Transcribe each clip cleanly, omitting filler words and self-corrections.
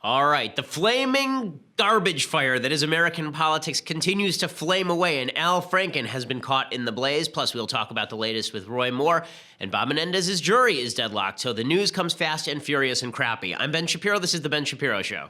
All right, the flaming garbage fire that is American politics continues to flame away, and Al Franken has been caught in the blaze. Plus, we'll talk about the latest with Roy Moore, and Bob Menendez's jury is deadlocked, so the news comes fast and furious and crappy. I'm Ben Shapiro. This is The Ben Shapiro Show.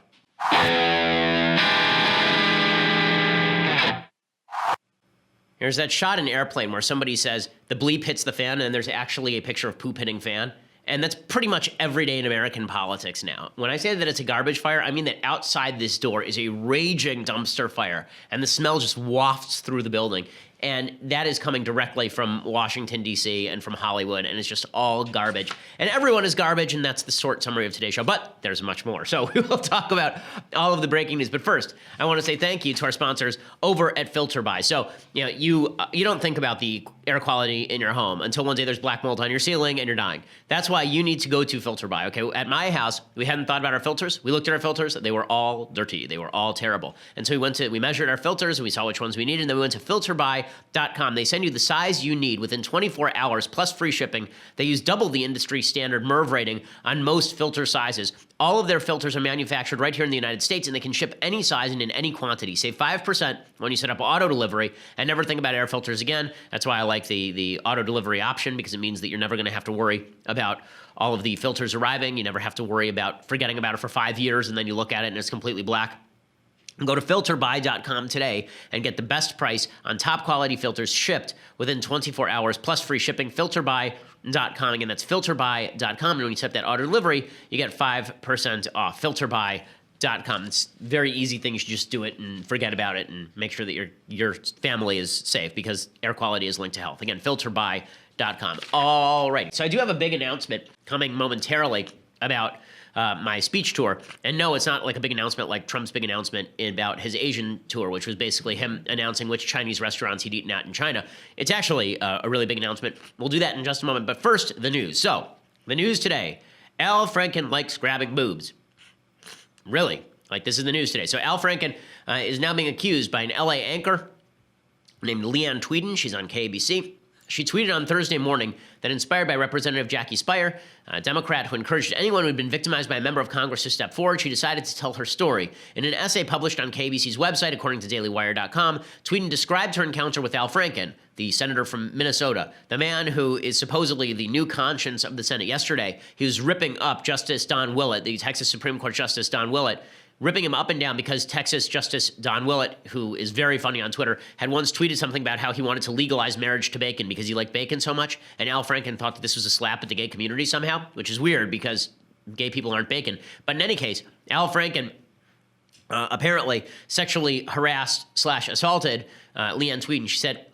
Here's that shot in Airplane where somebody says the bleep hits the fan, and there's actually a picture of poop hitting fan. And that's pretty much every day in American politics now. When I say that it's a garbage fire, I mean that outside this door is a raging dumpster fire, and the smell just wafts through the building. And that is coming directly from Washington, D.C. and from Hollywood, and it's just all garbage. And everyone is garbage, and that's the short summary of today's show. But there's much more. So we will talk about all of the breaking news. But first, I want to say thank you to our sponsors over at FilterBuy. So, you don't think about the air quality in your home until one day there's black mold on your ceiling and you're dying. That's why you need to go to FilterBuy, okay? At my house, we hadn't thought about our filters. We looked at our filters. They were all dirty. They were all terrible. And so we measured our filters, and we saw which ones we needed, and then we went to FilterBuy.com. They send you the size you need within 24 hours plus free shipping. They use double the industry standard MERV rating on most filter sizes. All of their filters are manufactured right here in the United States, and they can ship any size and in any quantity. Save 5% when you set up auto delivery, and never think about air filters again. That's why I like the auto delivery option, because it means that you're never going to have to worry about all of the filters arriving. You never have to worry about forgetting about it for 5 years, and then you look at it and it's completely black. Go to filterbuy.com today and get the best price on top quality filters shipped within 24 hours plus free shipping. Filterbuy.com. Again, that's filterbuy.com. And when you set up that auto delivery, you get 5% off. Filterbuy.com. It's a very easy thing. You should just do it and forget about it and make sure that your family is safe, because air quality is linked to health. Again, filterbuy.com. All right. So I do have a big announcement coming momentarily about my speech tour. And no, it's not like a big announcement like Trump's big announcement about his Asian tour, which was basically him announcing which Chinese restaurants he'd eaten at in China. It's actually a really big announcement. We'll do that in just a moment. But first, the news. So, the news today. Al Franken likes grabbing boobs. Really? Like, this is the news today. So, Al Franken is now being accused by an LA anchor named Leanne Tweeden. She's on KABC. She tweeted on Thursday morning that, inspired by Representative Jackie Speier, a Democrat who encouraged anyone who had been victimized by a member of Congress to step forward, she decided to tell her story. In an essay published on KBC's website, according to DailyWire.com, Tweeden described her encounter with Al Franken, the senator from Minnesota, the man who is supposedly the new conscience of the Senate. Yesterday, he was ripping up Justice Don Willett, the Texas Supreme Court Justice Don Willett, ripping him up and down because Texas Justice Don Willett, who is very funny on Twitter, had once tweeted something about how he wanted to legalize marriage to bacon because he liked bacon so much, and Al Franken thought that this was a slap at the gay community somehow, which is weird because gay people aren't bacon. But in any case, Al Franken apparently sexually harassed/assaulted Leanne Tweeden. She said,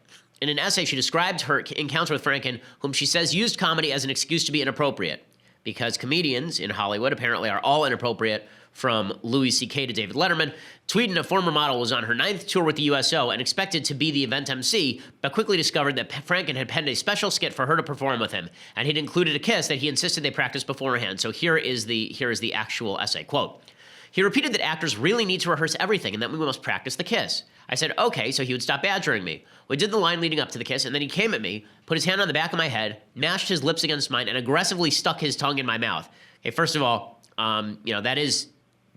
in an essay, she described her encounter with Franken, whom she says used comedy as an excuse to be inappropriate, because comedians in Hollywood apparently are all inappropriate, from Louis C.K. to David Letterman. Tweeden, a former model, was on her 9th tour with the USO and expected to be the event MC, but quickly discovered that Franken had penned a special skit for her to perform with him, and he'd included a kiss that he insisted they practice beforehand. So here is the actual essay. Quote, he repeated that actors really need to rehearse everything and that we must practice the kiss. I said, okay, so he would stop badgering me. We did the line leading up to the kiss, and then he came at me, put his hand on the back of my head, mashed his lips against mine, and aggressively stuck his tongue in my mouth. Okay, first of all, that is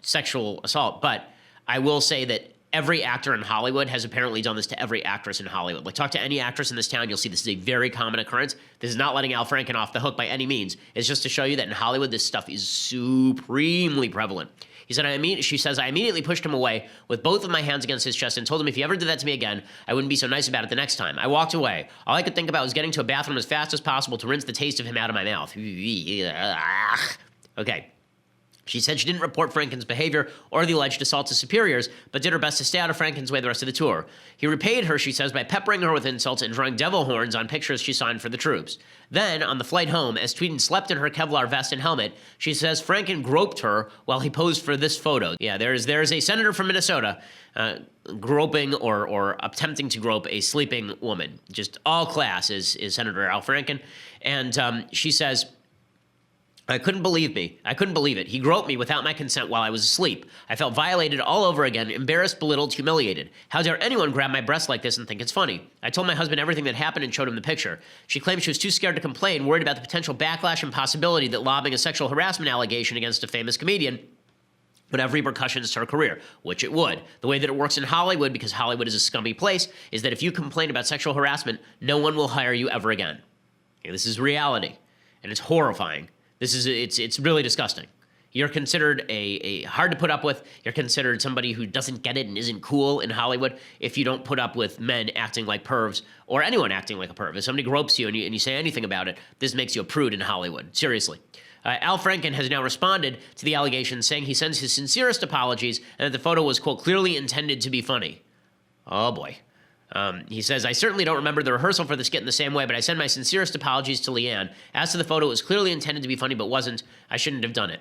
sexual assault, but I will say that every actor in Hollywood has apparently done this to every actress in Hollywood. Like, talk to any actress in this town, you'll see this is a very common occurrence. This is not letting Al Franken off the hook by any means. It's just to show you that in Hollywood, this stuff is supremely prevalent. He said, she says, I immediately pushed him away with both of my hands against his chest and told him if he ever did that to me again, I wouldn't be so nice about it the next time. I walked away. All I could think about was getting to a bathroom as fast as possible to rinse the taste of him out of my mouth. Okay. She said she didn't report Franken's behavior or the alleged assault to superiors, but did her best to stay out of Franken's way the rest of the tour. He repaid her, she says, by peppering her with insults and drawing devil horns on pictures she signed for the troops. Then, on the flight home, as Tweeden slept in her Kevlar vest and helmet, she says Franken groped her while he posed for this photo. Yeah, there is a senator from Minnesota groping or attempting to grope a sleeping woman. Just all class is Senator Al Franken. And she says, I couldn't believe it. He groped me without my consent while I was asleep. I felt violated all over again, embarrassed, belittled, humiliated. How dare anyone grab my breast like this and think it's funny? I told my husband everything that happened and showed him the picture. She claimed she was too scared to complain, worried about the potential backlash and possibility that lobbing a sexual harassment allegation against a famous comedian would have repercussions to her career, which it would. The way that it works in Hollywood, because Hollywood is a scummy place, is that if you complain about sexual harassment, no one will hire you ever again. Okay, this is reality, and it's horrifying. It's really disgusting. You're considered a hard to put up with. You're considered somebody who doesn't get it and isn't cool in Hollywood if you don't put up with men acting like pervs or anyone acting like a perv. If somebody gropes you and you say anything about it, this makes you a prude in Hollywood. Seriously. Al Franken has now responded to the allegations, saying he sends his sincerest apologies and that the photo was, quote, clearly intended to be funny. Oh, boy. He says, I certainly don't remember the rehearsal for the skit in the same way, but I send my sincerest apologies to Leanne. As to the photo, it was clearly intended to be funny, but wasn't. I shouldn't have done it.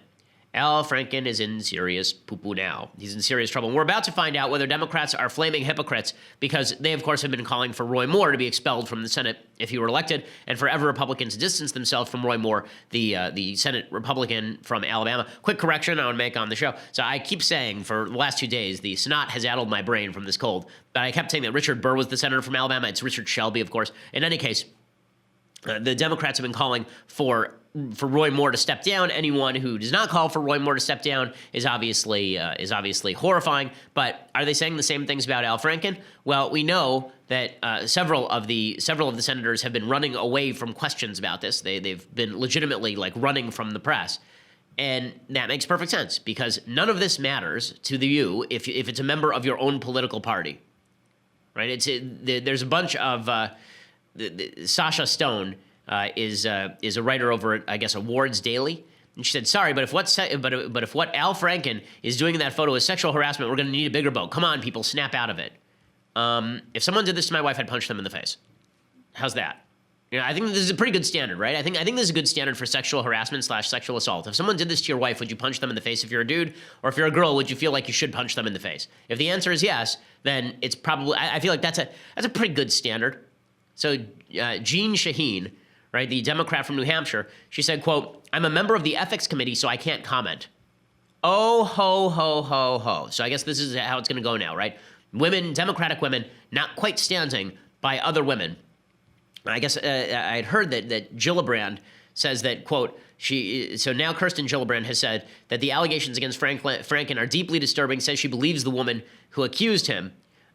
Al Franken is in serious poo-poo now. He's in serious trouble. And we're about to find out whether Democrats are flaming hypocrites because they, of course, have been calling for Roy Moore to be expelled from the Senate if he were elected, and forever Republicans distance themselves from Roy Moore, the Senate Republican from Alabama. Quick correction I want to make on the show. So I keep saying for the last 2 days, the snot has addled my brain from this cold, but I kept saying that Richard Burr was the senator from Alabama. It's Richard Shelby, of course. In any case, the Democrats have been calling for Roy Moore to step down. Anyone who does not call for Roy Moore to step down is obviously horrifying. But are they saying the same things about Al Franken? Well, we know that several of the senators have been running away from questions about this. They've been legitimately running from the press. And that makes perfect sense because none of this matters to you if it's a member of your own political party, right? There's a bunch of Sasha Stone is a writer over at, I guess, Awards Daily, and she said, "Sorry, but if what Al Franken is doing in that photo is sexual harassment, we're going to need a bigger boat. Come on, people, snap out of it. If someone did this to my wife, I'd punch them in the face. How's that? I think this is a pretty good standard, right? I think this is a good standard for sexual harassment / sexual assault. If someone did this to your wife, would you punch them in the face if you're a dude? Or if you're a girl, would you feel like you should punch them in the face? If the answer is yes, then it's probably, I feel like that's a pretty good standard. So Jean Shaheen, right, the Democrat from New Hampshire, she said, quote, I'm a member of the ethics committee, so I can't comment. Oh, ho, ho, ho, ho. So I guess this is how it's going to go now, right? Women, Democratic women, not quite standing by other women. I guess I had heard that Gillibrand says that, quote, so now Kirsten Gillibrand has said that the allegations against Franken are deeply disturbing, says she believes the woman who accused him.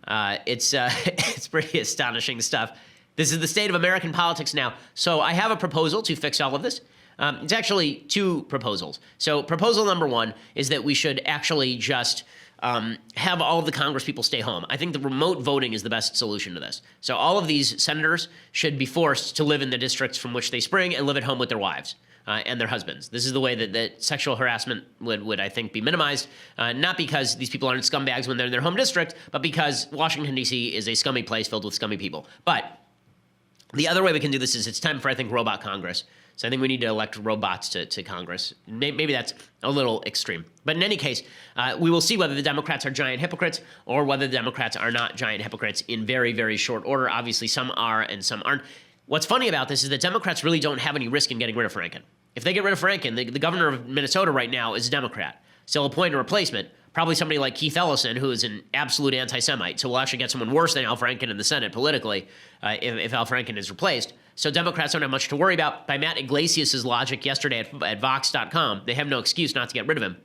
It's pretty astonishing stuff. This is the state of American politics now. So I have a proposal to fix all of this. It's actually 2 proposals. So proposal number 1 is that we should actually just have all of the Congress people stay home. I think the remote voting is the best solution to this. So all of these senators should be forced to live in the districts from which they spring and live at home with their wives and their husbands. This is the way that sexual harassment would, I think, be minimized, not because these people aren't scumbags when they're in their home district, but because Washington, D.C. is a scummy place filled with scummy people. But the other way we can do this is it's time for, I think, robot Congress. So I think we need to elect robots to Congress. Maybe that's a little extreme. But in any case, we will see whether the Democrats are giant hypocrites or whether the Democrats are not giant hypocrites in very, very short order. Obviously, some are and some aren't. What's funny about this is that Democrats really don't have any risk in getting rid of Franken. If they get rid of Franken, the governor of Minnesota right now is a Democrat. So they'll appoint a replacement, probably somebody like Keith Ellison, who is an absolute anti-Semite. So we'll actually get someone worse than Al Franken in the Senate politically if Al Franken is replaced. So Democrats don't have much to worry about. By Matt Iglesias' logic yesterday at Vox.com, they have no excuse not to get rid of him.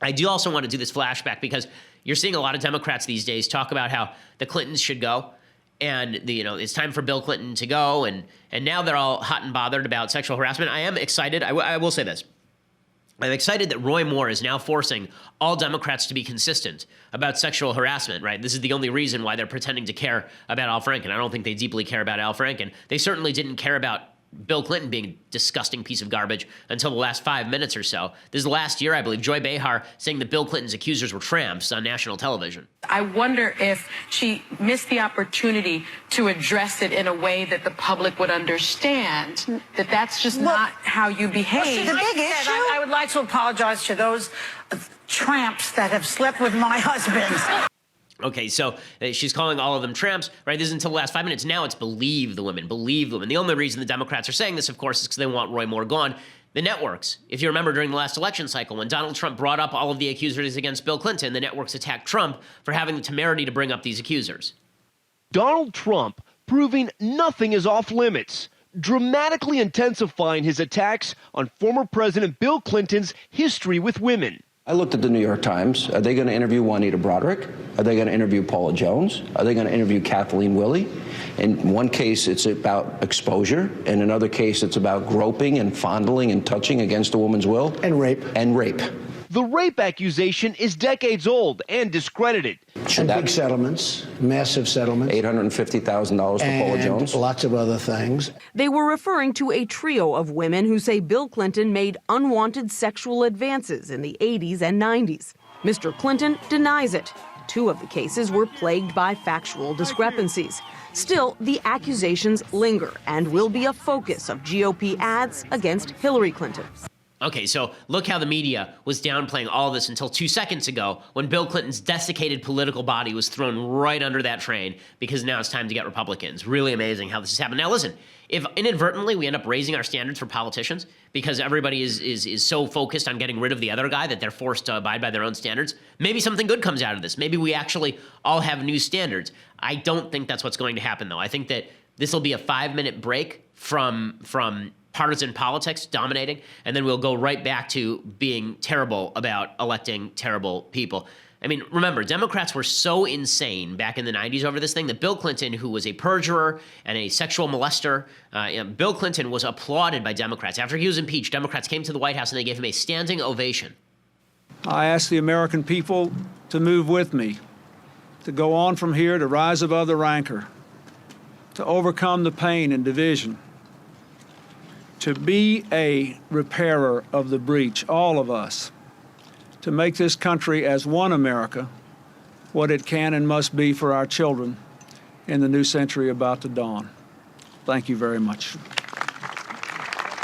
I do also want to do this flashback because you're seeing a lot of Democrats these days talk about how the Clintons should go. And it's time for Bill Clinton to go. And now they're all hot and bothered about sexual harassment. I am excited. I will say this. I'm excited that Roy Moore is now forcing all Democrats to be consistent about sexual harassment, right? This is the only reason why they're pretending to care about Al Franken. I don't think they deeply care about Al Franken. They certainly didn't care about Bill Clinton being a disgusting piece of garbage until the last 5 minutes or so. This is last year, I believe, Joy Behar saying that Bill Clinton's accusers were tramps on national television. I wonder if she missed the opportunity to address it in a way that the public would understand that that's just not how you behave. The big issue? I would like to apologize to those tramps that have slept with my husband. Okay, so she's calling all of them tramps, right? This is until the last 5 minutes. Now it's believe the women, believe the women. The only reason the Democrats are saying this, of course, is because they want Roy Moore gone. The networks, if you remember during the last election cycle, when Donald Trump brought up all of the accusers against Bill Clinton, the networks attacked Trump for having the temerity to bring up these accusers. Donald Trump proving nothing is off limits, dramatically intensifying his attacks on former President Bill Clinton's history with women. I looked at the New York Times. Are they going to interview Juanita Broderick? Are they going to interview Paula Jones? Are they going to interview Kathleen Willey? In one case, it's about exposure. In another case, it's about groping and fondling and touching against a woman's will. And rape. And rape. The rape accusation is decades old and discredited. And big settlements, massive settlements. $850,000 for Paula Jones. Lots of other things. They were referring to a trio of women who say Bill Clinton made unwanted sexual advances in the 80s and 90s. Mr. Clinton denies it. Two of the cases were plagued by factual discrepancies. Still, the accusations linger and will be a focus of GOP ads against Hillary Clinton. Okay, so look how the media was downplaying all this until 2 seconds ago when Bill Clinton's desiccated political body was thrown right under that train because now it's time to get Republicans. Really amazing how this has happened. Now listen, if inadvertently we end up raising our standards for politicians because everybody is so focused on getting rid of the other guy that they're forced to abide by their own standards, maybe something good comes out of this. Maybe we actually all have new standards. I don't think that's what's going to happen, though. I think that this will be a 5-minute break from partisan politics dominating, and then we'll go right back to being terrible about electing terrible people. I mean, remember, Democrats were so insane back in the 90s over this thing that Bill Clinton, who was a perjurer and a sexual molester, Bill Clinton was applauded by Democrats. After he was impeached, Democrats came to the White House and they gave him a standing ovation. I ask the American people to move with me, to go on from here, to rise above the rancor, to overcome the pain and division, to be a repairer of the breach, all of us, to make this country as one America what it can and must be for our children in the new century about to dawn. Thank you very much.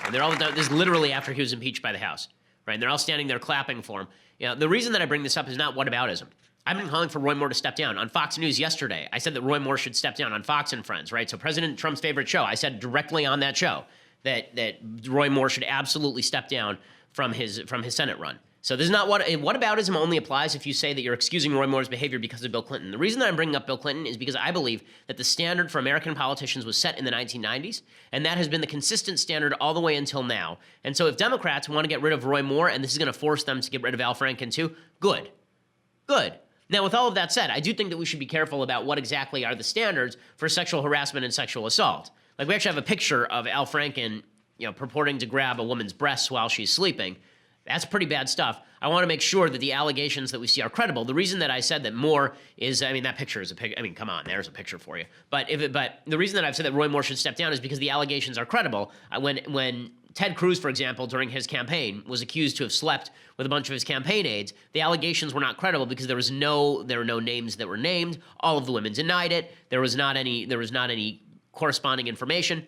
And they're all done. This is literally after he was impeached by the House, right? And they're all standing there clapping for him. You know, the reason that I bring this up is not whataboutism. I've been calling for Roy Moore to step down. On Fox News yesterday, I said that Roy Moore should step down on Fox and Friends, right? So President Trump's favorite show, I said directly on that show that Roy Moore should absolutely step down from his Senate run. So this is not whataboutism only applies if you say that you're excusing Roy Moore's behavior because of Bill Clinton. The reason that I'm bringing up Bill Clinton is because I believe that the standard for American politicians was set in the 1990s, and that has been the consistent standard all the way until now. And so if Democrats want to get rid of Roy Moore, and this is going to force them to get rid of Al Franken too, good. Now, with all of that said, I do think that we should be careful about what exactly are the standards for sexual harassment and sexual assault. Like, we actually have a picture of Al Franken, purporting to grab a woman's breasts while she's sleeping. That's pretty bad stuff. I want to make sure that the allegations that we see are credible. The reason that I said that Moore is, that picture is a picture. Come on, there's a picture for you. But the reason that I've said that Roy Moore should step down is because the allegations are credible. When Ted Cruz, for example, during his campaign, was accused to have slept with a bunch of his campaign aides, the allegations were not credible because there were no names that were named. All of the women denied it. There was not any corresponding information.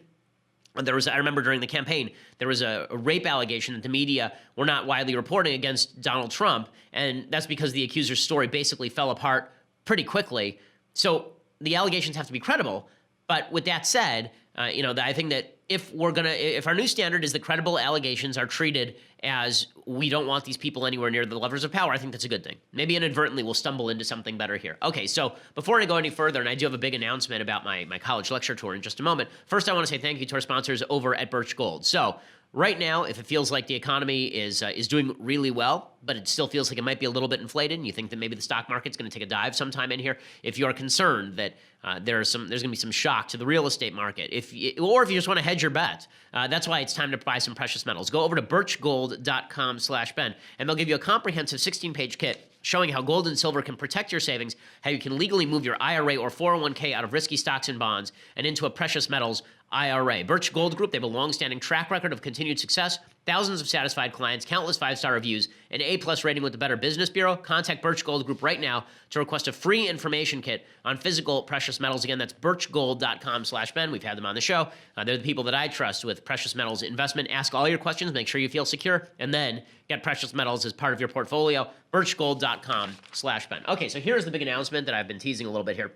I remember during the campaign, there was a rape allegation that the media were not widely reporting against Donald Trump, and that's because the accuser's story basically fell apart pretty quickly. So the allegations have to be credible. But with that said, I think that if our new standard is that credible allegations are treated as we don't want these people anywhere near the levers of power, I think that's a good thing. Maybe inadvertently we'll stumble into something better here. Okay, so before I go any further, and I do have a big announcement about my college lecture tour in just a moment, first I want to say thank you to our sponsors over at Birch Gold. So right now, if it feels like the economy is doing really well, but it still feels like it might be a little bit inflated, and you think that maybe the stock market's going to take a dive sometime in here, if you are concerned that there's going to be some shock to the real estate market, or if you just want to hedge your bet, that's why it's time to buy some precious metals. Go over to birchgold.com/Ben, and they'll give you a comprehensive 16-page kit showing how gold and silver can protect your savings, how you can legally move your IRA or 401k out of risky stocks and bonds and into a precious metals IRA. Birch Gold Group, they have a long-standing track record of continued success, thousands of satisfied clients, countless 5-star reviews, an A+ rating with the Better Business Bureau. Contact Birch Gold Group right now to request a free information kit on physical precious metals. Again, that's birchgold.com/Ben. We've had them on the show. They're the people that I trust with precious metals investment. Ask all your questions, make sure you feel secure, and then get precious metals as part of your portfolio. birchgold.com/Ben. Okay, so here's the big announcement that I've been teasing a little bit here.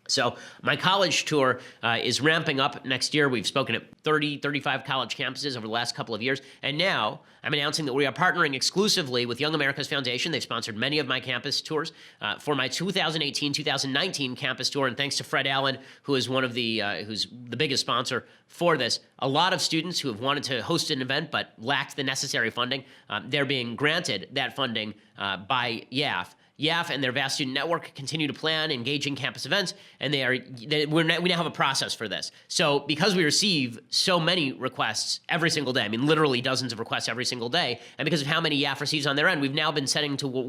So my college tour is ramping up next year. We've spoken at 30, 35 college campuses over the last couple of years. And now I'm announcing that we are partnering exclusively with Young America's Foundation. They've sponsored many of my campus tours for my 2018-2019 campus tour. And thanks to Fred Allen, who is one of who's the biggest sponsor for this. A lot of students who have wanted to host an event but lacked the necessary funding, they're being granted that funding by YAF. YAF and their vast student network continue to plan engaging campus events, and we now have a process for this. So because we receive so many requests every single day, I mean literally dozens of requests every single day, and because of how many YAF receives on their end, we've now been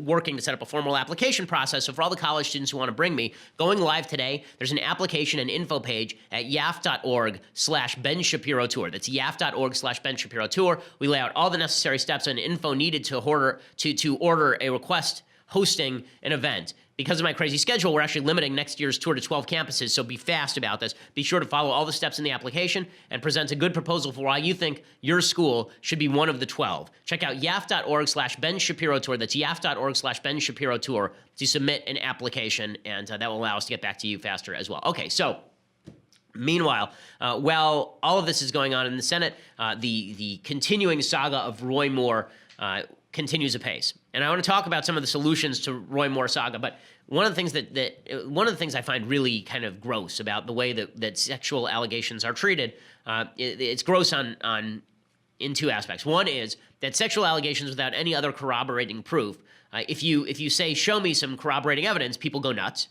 working to set up a formal application process. So for all the college students who want to bring me, going live today, there's an application and info page at yaf.org/Ben Shapiro Tour. That's yaf.org/Ben Shapiro Tour. We lay out all the necessary steps and info needed to order a request hosting an event. Because of my crazy schedule, we're actually limiting next year's tour to 12 campuses, so be fast about this. Be sure to follow all the steps in the application and present a good proposal for why you think your school should be one of the 12. Check out yaf.org/Ben Shapiro Tour. That's yaf.org/Ben Shapiro Tour to submit an application, and that will allow us to get back to you faster as well. Okay, so meanwhile, while all of this is going on in the Senate, the continuing saga of Roy Moore continues apace. And I want to talk about some of the solutions to Roy Moore saga, but one of the things I find really kind of gross about the way that sexual allegations are treated, it's gross in two aspects. One is that sexual allegations without any other corroborating proof, if you say, show me some corroborating evidence, people go nuts.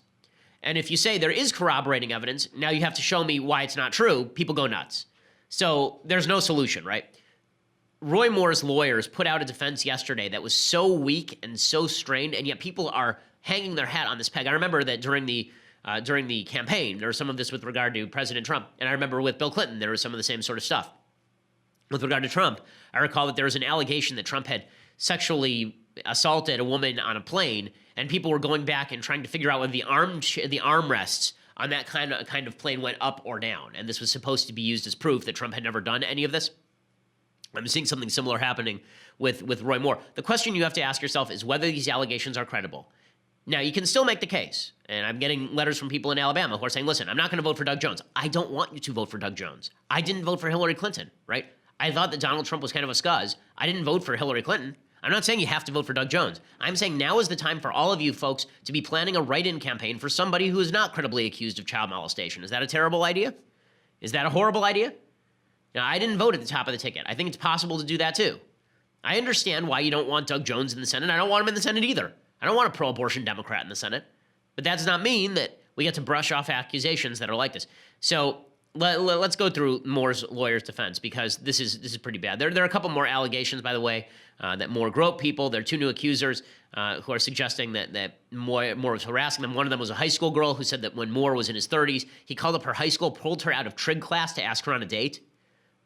And if you say there is corroborating evidence, now you have to show me why it's not true, people go nuts. So there's no solution, right? Roy Moore's lawyers put out a defense yesterday that was so weak and so strained, and yet people are hanging their hat on this peg. I remember that during the campaign, there was some of this with regard to President Trump, and I remember with Bill Clinton, there was some of the same sort of stuff. With regard to Trump, I recall that there was an allegation that Trump had sexually assaulted a woman on a plane, and people were going back and trying to figure out whether the armrests on that kind of plane went up or down, and this was supposed to be used as proof that Trump had never done any of this. I'm seeing something similar happening with Roy Moore. The question you have to ask yourself is whether these allegations are credible. Now, you can still make the case, and I'm getting letters from people in Alabama who are saying, listen, I'm not going to vote for Doug Jones. I don't want you to vote for Doug Jones. I didn't vote for Hillary Clinton, right? I thought that Donald Trump was kind of a scuzz. I didn't vote for Hillary Clinton. I'm not saying you have to vote for Doug Jones. I'm saying now is the time for all of you folks to be planning a write-in campaign for somebody who is not credibly accused of child molestation. Is that a terrible idea? Is that a horrible idea? Now, I didn't vote at the top of the ticket. I think it's possible to do that too. I understand why you don't want Doug Jones in the Senate. I don't want him in the Senate either. I don't want a pro-abortion Democrat in the Senate. But that does not mean that we get to brush off accusations that are like this. So let's go through Moore's lawyer's defense, because this is pretty bad. There are a couple more allegations, by the way, that Moore groped people. There are two new accusers who are suggesting that Moore was harassing them. One of them was a high school girl who said that when Moore was in his 30s, he called up her high school, pulled her out of trig class to ask her on a date,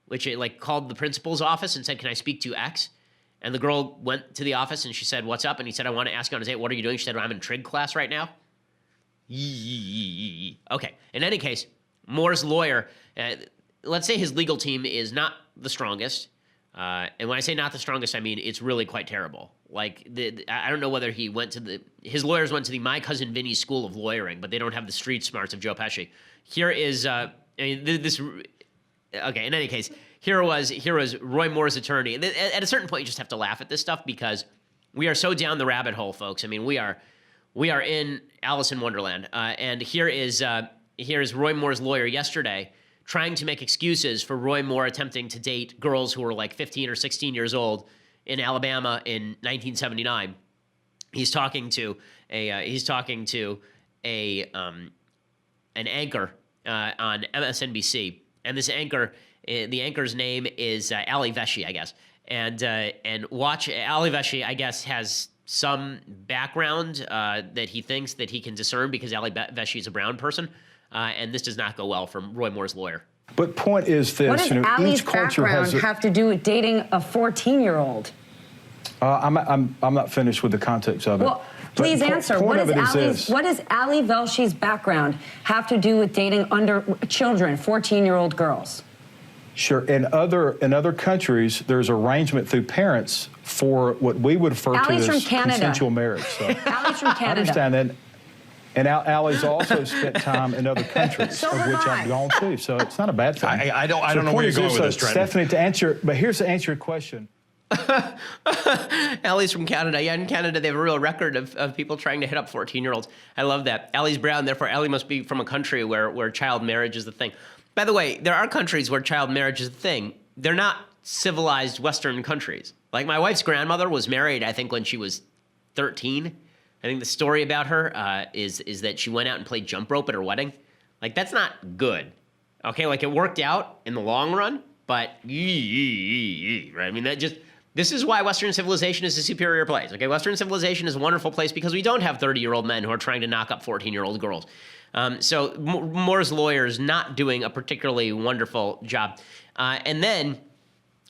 which called the principal's office and said, can I speak to X? And the girl went to the office and she said, what's up? And he said, I want to ask you on a date. What are you doing? She said, I'm in trig class right now. Okay. In any case, Moore's lawyer, let's say his legal team is not the strongest. And when I say not the strongest, I mean it's really quite terrible. I don't know whether his lawyers went to the My Cousin Vinny School of Lawyering, but they don't have the street smarts of Joe Pesci. Here is, okay, in any case, here was Roy Moore's attorney. At a certain point, you just have to laugh at this stuff because we are so down the rabbit hole, folks. I mean, we are in Alice in Wonderland. And here is Roy Moore's lawyer yesterday trying to make excuses for Roy Moore attempting to date girls who were like 15 or 16 years old in Alabama in 1979. He's talking to an anchor on MSNBC. And this anchor, the anchor's name is Ali Veshy, I guess. And Ali Veshy, I guess, has some background that he thinks that he can discern because Ali Veshy is a brown person. And this does not go well for Roy Moore's lawyer. But point is this. What does Ali's background have to do with dating a 14-year-old? I'm not finished with the context of it. Well, please answer. What does Ali Velshy's background have to do with dating under children, 14-year-old girls? Sure. In other countries, there's arrangement through parents for what we would refer to as consensual marriage. So Ali's from Canada. I understand that. And Allie's also spent time in other countries, of which I've gone to. So it's not a bad thing. I don't know where you're going with this, Trent. Stephanie, here's to answer your question. Allie's from Canada. Yeah, in Canada, they have a real record of people trying to hit up 14-year-olds. I love that. Allie's brown, therefore Allie must be from a country where child marriage is the thing. By the way, there are countries where child marriage is the thing. They're not civilized Western countries. Like my wife's grandmother was married, I think, when she was 13. I think the story about her is that she went out and played jump rope at her wedding. Like, that's not good. Okay, like, it worked out in the long run, but, right? I mean, this is why Western civilization is a superior place. Okay, Western civilization is a wonderful place because we don't have 30-year-old men who are trying to knock up 14-year-old girls. So Moore's lawyer is not doing a particularly wonderful job. And then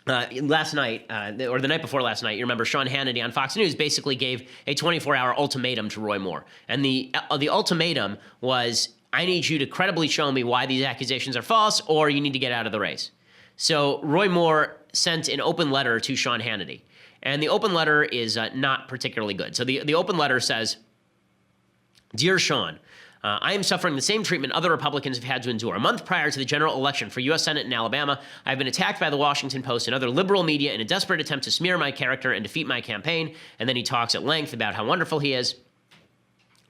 last night, or the night before last night, you remember Sean Hannity on Fox News basically gave a 24-hour ultimatum to Roy Moore. And the ultimatum was, I need you to credibly show me why these accusations are false, or you need to get out of the race. So Roy Moore sent an open letter to Sean Hannity. And the open letter is not particularly good. So the open letter says, Dear Sean, I am suffering the same treatment other Republicans have had to endure. A month prior to the general election for U.S. Senate in Alabama, I've been attacked by the Washington Post and other liberal media in a desperate attempt to smear my character and defeat my campaign. And then he talks at length about how wonderful he is.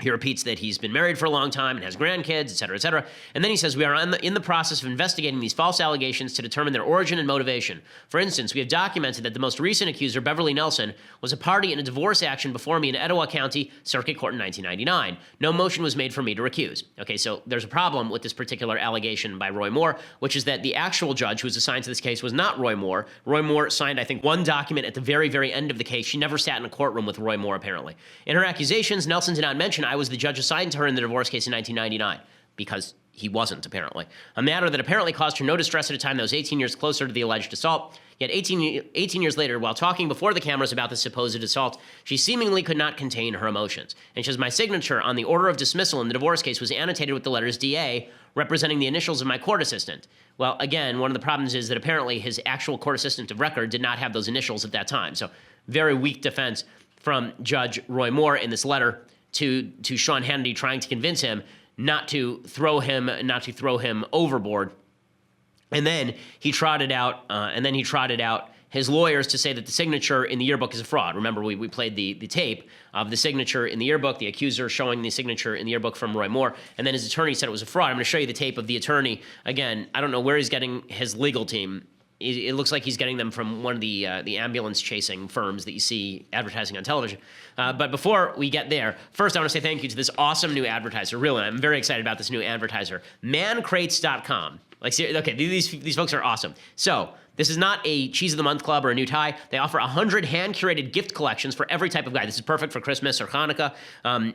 He repeats that he's been married for a long time and has grandkids, et cetera, et cetera. And then he says, we are in the process of investigating these false allegations to determine their origin and motivation. For instance, we have documented that the most recent accuser, Beverly Nelson, was a party in a divorce action before me in Etowah County Circuit Court in 1999. No motion was made for me to recuse. Okay, so there's a problem with this particular allegation by Roy Moore, which is that the actual judge who was assigned to this case was not Roy Moore. Roy Moore signed, I think, one document at the very, very end of the case. She never sat in a courtroom with Roy Moore, apparently. In her accusations, Nelson did not mention I was the judge assigned to her in the divorce case in 1999, because he wasn't, apparently. A matter that apparently caused her no distress at a time that was 18 years closer to the alleged assault. Yet 18 years later, while talking before the cameras about the supposed assault, she seemingly could not contain her emotions. And she says, my signature on the order of dismissal in the divorce case was annotated with the letters DA, representing the initials of my court assistant. Well, again, one of the problems is that apparently his actual court assistant of record did not have those initials at that time. So very weak defense from Judge Roy Moore in this letter to Sean Hannity, trying to convince him not to throw him overboard. And then he trotted out his lawyers to say that the signature in the yearbook is a fraud. Remember, we played the tape of the signature in the yearbook, the accuser showing the signature in the yearbook from Roy Moore, and then his attorney said it was a fraud. I'm going to show you the tape of the attorney. Again, I don't know where he's getting his legal team. It looks like he's getting them from one of the ambulance-chasing firms that you see advertising on television. But before we get there, first I want to say thank you to this awesome new advertiser. Really, I'm very excited about this new advertiser. Mancrates.com. Okay, these folks are awesome. So this is not a Cheese of the Month club or a new tie. They offer 100 hand-curated gift collections for every type of guy. This is perfect for Christmas or Hanukkah.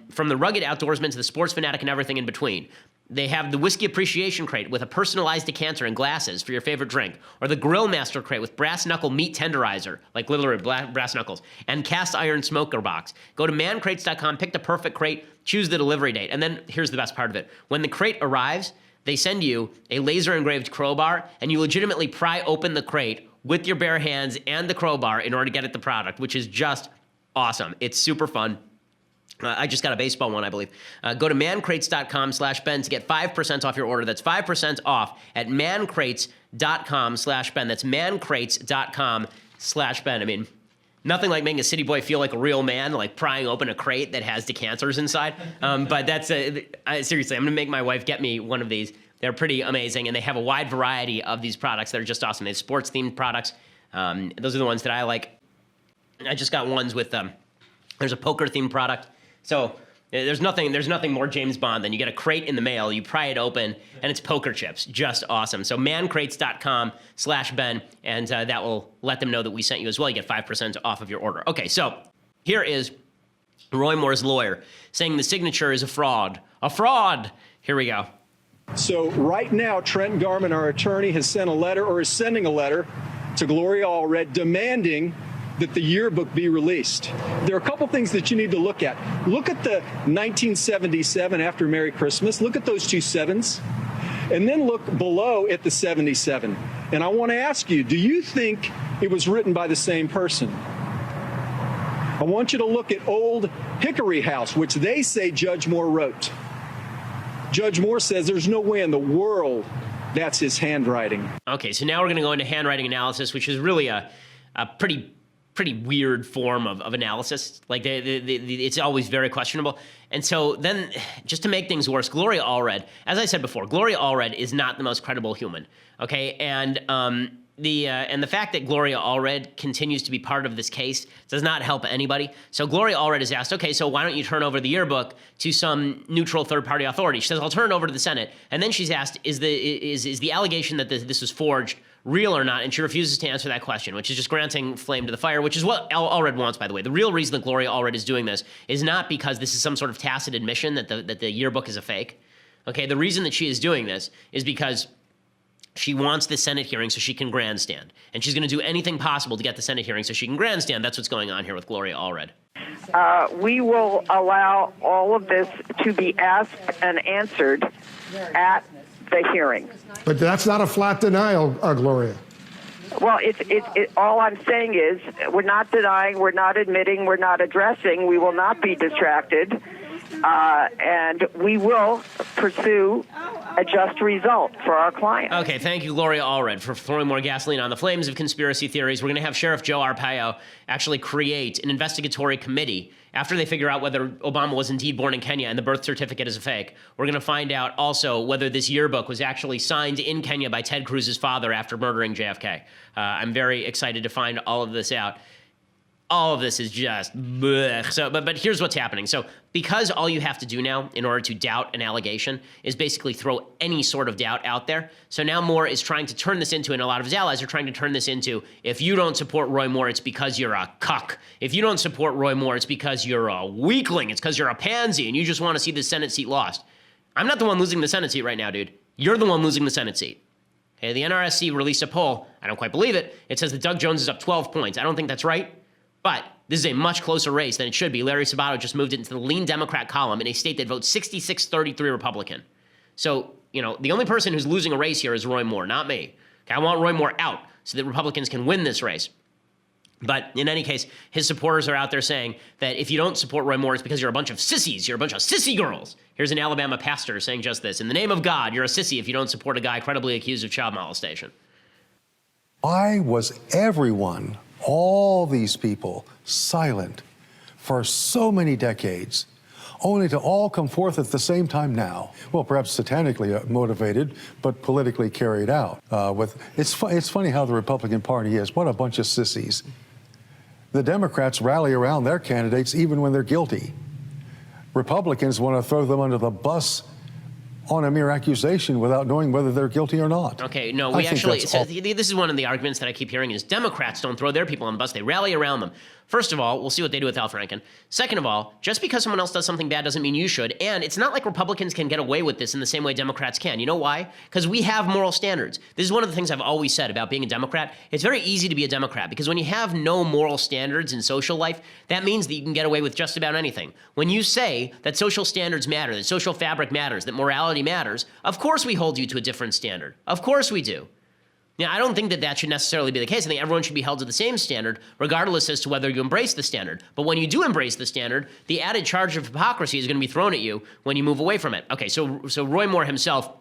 From the rugged outdoorsman to the sports fanatic and everything in between. They have the Whiskey Appreciation Crate with a personalized decanter and glasses for your favorite drink, or the Grill Master Crate with brass knuckle meat tenderizer, like literally brass knuckles, and cast iron smoker box. Go to mancrates.com, pick the perfect crate, choose the delivery date, and then here's the best part of it. When the crate arrives, they send you a laser-engraved crowbar, and you legitimately pry open the crate with your bare hands and the crowbar in order to get at the product, which is just awesome. It's super fun. I just got a baseball one, I believe. Go to mancrates.com/Ben to get 5% off your order. That's 5% off at mancrates.com/Ben. That's mancrates.com/Ben. I mean, nothing like making a city boy feel like a real man, like prying open a crate that has decanters inside. But that's seriously, I'm going to make my wife get me one of these. They're pretty amazing, and they have a wide variety of these products that are just awesome. They have sports-themed products. Those are the ones that I like. I just got ones with there's a poker-themed product. So there's nothing more James Bond than you get a crate in the mail, you pry it open, and it's poker chips. Just awesome. So mancrates.com/Ben, and that will let them know that we sent you as well. You get 5% off of your order. Okay, so here is Roy Moore's lawyer saying the signature is a fraud. A fraud! Here we go. So right now, Trent Garman, our attorney, has sent a letter, or is sending a letter, to Gloria Allred demanding that the yearbook be released. There are a couple things that you need to look at. Look at the 1977 after Merry Christmas. Look at those two sevens. And then look below at the 77. And I want to ask you, do you think it was written by the same person? I want you to look at Old Hickory House, which they say Judge Moore wrote. Judge Moore says there's no way in the world that's his handwriting. Okay, so now we're going to go into handwriting analysis, which is really a pretty weird form of analysis. Like, it's always very questionable. And so then, just to make things worse, Gloria Allred, as I said before, Gloria Allred is not the most credible human, okay? And the fact that Gloria Allred continues to be part of this case does not help anybody. So Gloria Allred is asked, okay, so why don't you turn over the yearbook to some neutral third-party authority? She says, I'll turn it over to the Senate. And then she's asked, is the allegation that this was forged real or not? And she refuses to answer that question, which is just granting flame to the fire, which is what Allred wants, by the way. The real reason that Gloria Allred is doing this is not because this is some sort of tacit admission that the yearbook is a fake. Okay, the reason that she is doing this is because she wants the Senate hearing so she can grandstand. And she's going to do anything possible to get the Senate hearing so she can grandstand. That's what's going on here with Gloria Allred. We will allow all of this to be asked and answered at the hearing. But that's not a flat denial, Gloria. Well, all I'm saying is we're not denying, we're not admitting, we're not addressing. We will not be distracted. And we will pursue a just result for our client. Okay, thank you, Gloria Allred, for throwing more gasoline on the flames of conspiracy theories. We're going to have Sheriff Joe Arpaio actually create an investigatory committee after they figure out whether Obama was indeed born in Kenya and the birth certificate is a fake. We're going to find out also whether this yearbook was actually signed in Kenya by Ted Cruz's father after murdering JFK. I'm very excited to find all of this out. All of this is just blech. So, but here's what's happening. So because all you have to do now in order to doubt an allegation is basically throw any sort of doubt out there. So now Moore is trying to turn this into, and a lot of his allies are trying to turn this into, if you don't support Roy Moore, it's because you're a cuck. If you don't support Roy Moore, it's because you're a weakling. It's because you're a pansy and you just want to see the Senate seat lost. I'm not the one losing the Senate seat right now, dude. You're the one losing the Senate seat. Okay, the NRSC released a poll. I don't quite believe it. It says that Doug Jones is up 12 points. I don't think that's right. But this is a much closer race than it should be. Larry Sabato just moved it into the lean Democrat column in a state that votes 66-33 Republican. So, the only person who's losing a race here is Roy Moore, not me. Okay, I want Roy Moore out so that Republicans can win this race. But in any case, his supporters are out there saying that if you don't support Roy Moore, it's because you're a bunch of sissies. You're a bunch of sissy girls. Here's an Alabama pastor saying just this. In the name of God, you're a sissy if you don't support a guy credibly accused of child molestation. Why was everyone, all these people, silent for so many decades, only to all come forth at the same time now? Well, perhaps satanically motivated, but politically carried out. It's funny how the Republican Party is. What a bunch of sissies. The Democrats rally around their candidates even when they're guilty. Republicans want to throw them under the bus on a mere accusation without knowing whether they're guilty or not. Okay, no, we actually, this is one of the arguments that I keep hearing is Democrats don't throw their people on the bus, they rally around them. First of all, we'll see what they do with Al Franken. Second of all, just because someone else does something bad doesn't mean you should. And it's not like Republicans can get away with this in the same way Democrats can. You know why? Because we have moral standards. This is one of the things I've always said about being a Democrat. It's very easy to be a Democrat because when you have no moral standards in social life, that means that you can get away with just about anything. When you say that social standards matter, that social fabric matters, that morality matters, of course we hold you to a different standard. Of course we do. Now, I don't think that that should necessarily be the case. I think everyone should be held to the same standard, regardless as to whether you embrace the standard. But when you do embrace the standard, the added charge of hypocrisy is going to be thrown at you when you move away from it. Okay, so Roy Moore himself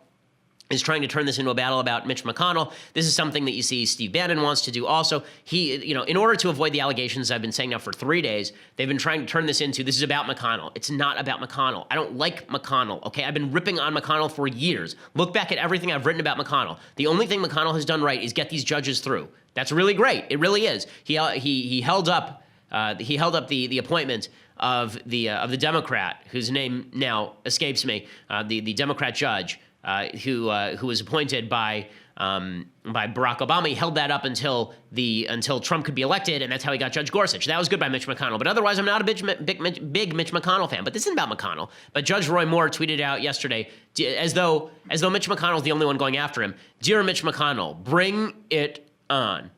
is trying to turn this into a battle about Mitch McConnell. This is something that you see Steve Bannon wants to do also. He, in order to avoid the allegations I've been saying now for 3 days, they've been trying to turn this into, this is about McConnell. It's not about McConnell. I don't like McConnell, okay? I've been ripping on McConnell for years. Look back at everything I've written about McConnell. The only thing McConnell has done right is get these judges through. That's really great. It really is. He held up the appointment of the Democrat, whose name now escapes me, the Democrat judge, who was appointed by Barack Obama. He held that up until Trump could be elected, and that's how he got Judge Gorsuch. That was good by Mitch McConnell. But otherwise, I'm not a big Mitch McConnell fan. But this isn't about McConnell. But Judge Roy Moore tweeted out yesterday, as though Mitch McConnell's the only one going after him, "Dear Mitch McConnell, bring it on."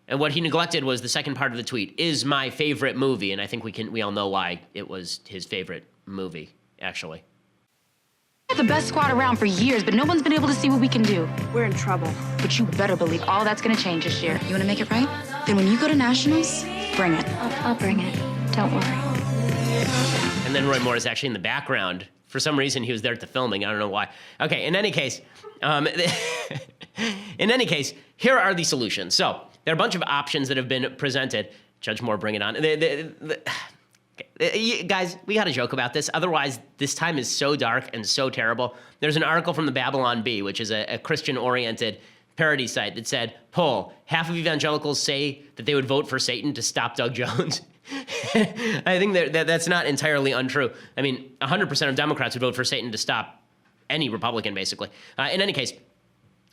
And what he neglected was the second part of the tweet, "is my favorite movie." And I think we all know why it was his favorite movie, actually. The best squad around for years, but no one's been able to see what we can do. We're in trouble. But you better believe all that's gonna change this year. You wanna make it right? Then when you go to nationals, bring it. I'll bring it. Don't worry. And then Roy Moore is actually in the background For some reason, he was there at the filming. I don't know why. Okay, in any case, here are the solutions. So there are a bunch of options that have been presented. Judge Moore, bring it on. Guys, we got to joke about this. Otherwise, this time is so dark and so terrible. There's an article from the Babylon Bee, which is a Christian-oriented parody site, that said, poll, half of evangelicals say that they would vote for Satan to stop Doug Jones. I think that's not entirely untrue. I mean, 100% of Democrats would vote for Satan to stop any Republican, basically. In any case,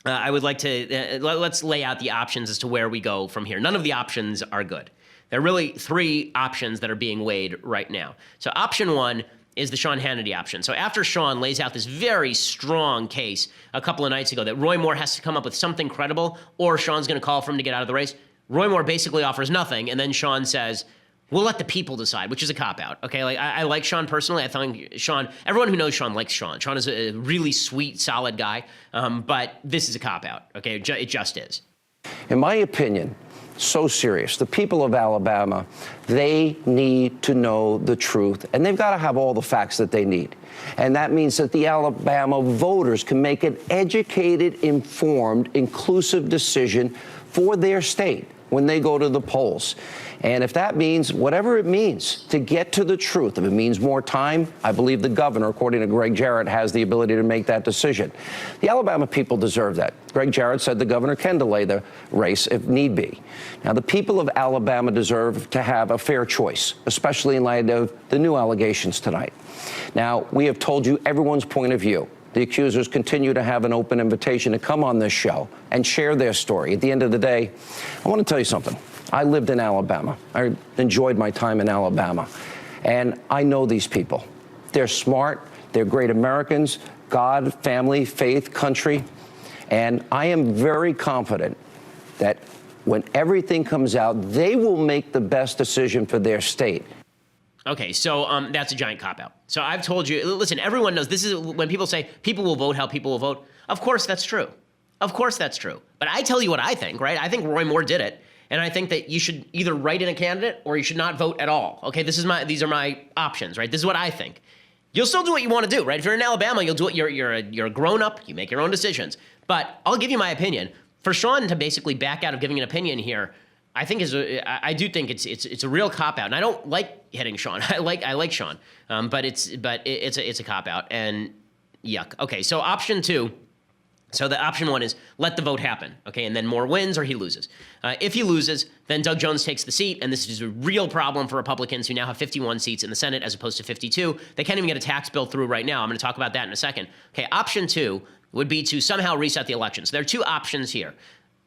I would like to, let's lay out the options as to where we go from here. None of the options are good. There are really three options that are being weighed right now. So option one is the Sean Hannity option. So after Sean lays out this very strong case a couple of nights ago that Roy Moore has to come up with something credible or Sean's going to call for him to get out of the race, Roy Moore basically offers nothing, and then Sean says, we'll let the people decide, which is a cop-out, okay? Like, I like Sean personally. I think Sean, everyone who knows Sean likes Sean. Sean is a really sweet, solid guy, but this is a cop-out, okay? It just is. In my opinion, so serious. The people of Alabama, they need to know the truth, and they've got to have all the facts that they need. And that means that the Alabama voters can make an educated, informed, inclusive decision for their state when they go to the polls. And if that means whatever it means to get to the truth, if it means more time, I believe the governor, according to Greg Jarrett, has the ability to make that decision. The Alabama people deserve that. Greg Jarrett said the governor can delay the race if need be. Now, the people of Alabama deserve to have a fair choice, especially in light of the new allegations tonight. Now, we have told you everyone's point of view. The accusers continue to have an open invitation to come on this show and share their story. At the end of the day, I want to tell you something. I lived in Alabama. I enjoyed my time in Alabama. And I know these people. They're smart. They're great Americans, God, family, faith, country. And I am very confident that when everything comes out, they will make the best decision for their state. Okay, so that's a giant cop-out. So I've told you, listen, everyone knows this is when people say people will vote how people will vote. Of course that's true. Of course that's true. But I tell you what I think, right? I think Roy Moore did it. And I think that you should either write in a candidate or you should not vote at all. Okay, these are my options, right? This is what I think. You'll still do what you want to do, right? If you're in Alabama, you'll do it. You're a grown-up. You make your own decisions. But I'll give you my opinion. For Sean to basically back out of giving an opinion here, I think I do think it's a real cop-out. And I don't like hitting Sean. I like Sean. But it's a cop-out and yuck. Okay, so option two. So the option one is let the vote happen, okay, and then Moore wins or he loses. If he loses, then Doug Jones takes the seat, and this is a real problem for Republicans who now have 51 seats in the Senate as opposed to 52. They can't even get a tax bill through right now. I'm going to talk about that in a second. Okay, option two would be to somehow reset the election. So there are two options here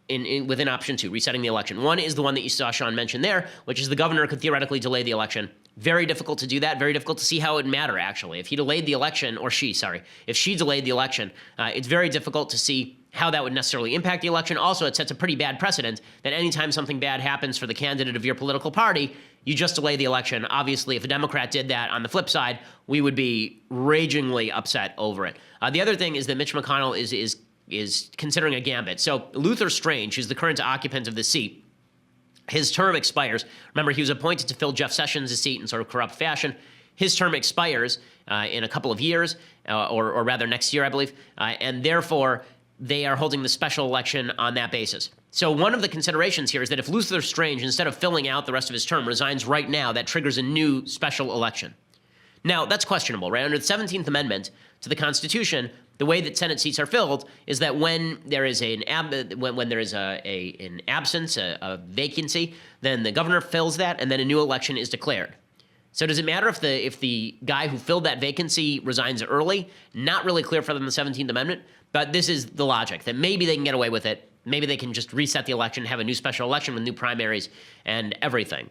within option two, resetting the election. One is the one that you saw Sean mention there, which is the governor could theoretically delay the election. Very difficult to do that. Very difficult to see how it would matter, actually. If he delayed the election, or if she delayed the election, it's very difficult to see how that would necessarily impact the election. Also, it sets a pretty bad precedent that anytime something bad happens for the candidate of your political party, you just delay the election. Obviously, if a Democrat did that on the flip side, we would be ragingly upset over it. The other thing is that Mitch McConnell is considering a gambit. So Luther Strange, who's the current occupant of the seat, his term expires. Remember, he was appointed to fill Jeff Sessions' seat in sort of corrupt fashion. His term expires in a couple of years, or rather next year, I believe, and therefore they are holding the special election on that basis. So one of the considerations here is that if Luther Strange, instead of filling out the rest of his term, resigns right now, that triggers a new special election. Now, that's questionable, right? Under the 17th Amendment to the Constitution, the way that Senate seats are filled is that when there is an absence, a vacancy, then the governor fills that, and then a new election is declared. So does it matter if the guy who filled that vacancy resigns early? Not really clear for them in the 17th Amendment, but this is the logic, that maybe they can get away with it. Maybe they can just reset the election, have a new special election with new primaries and everything.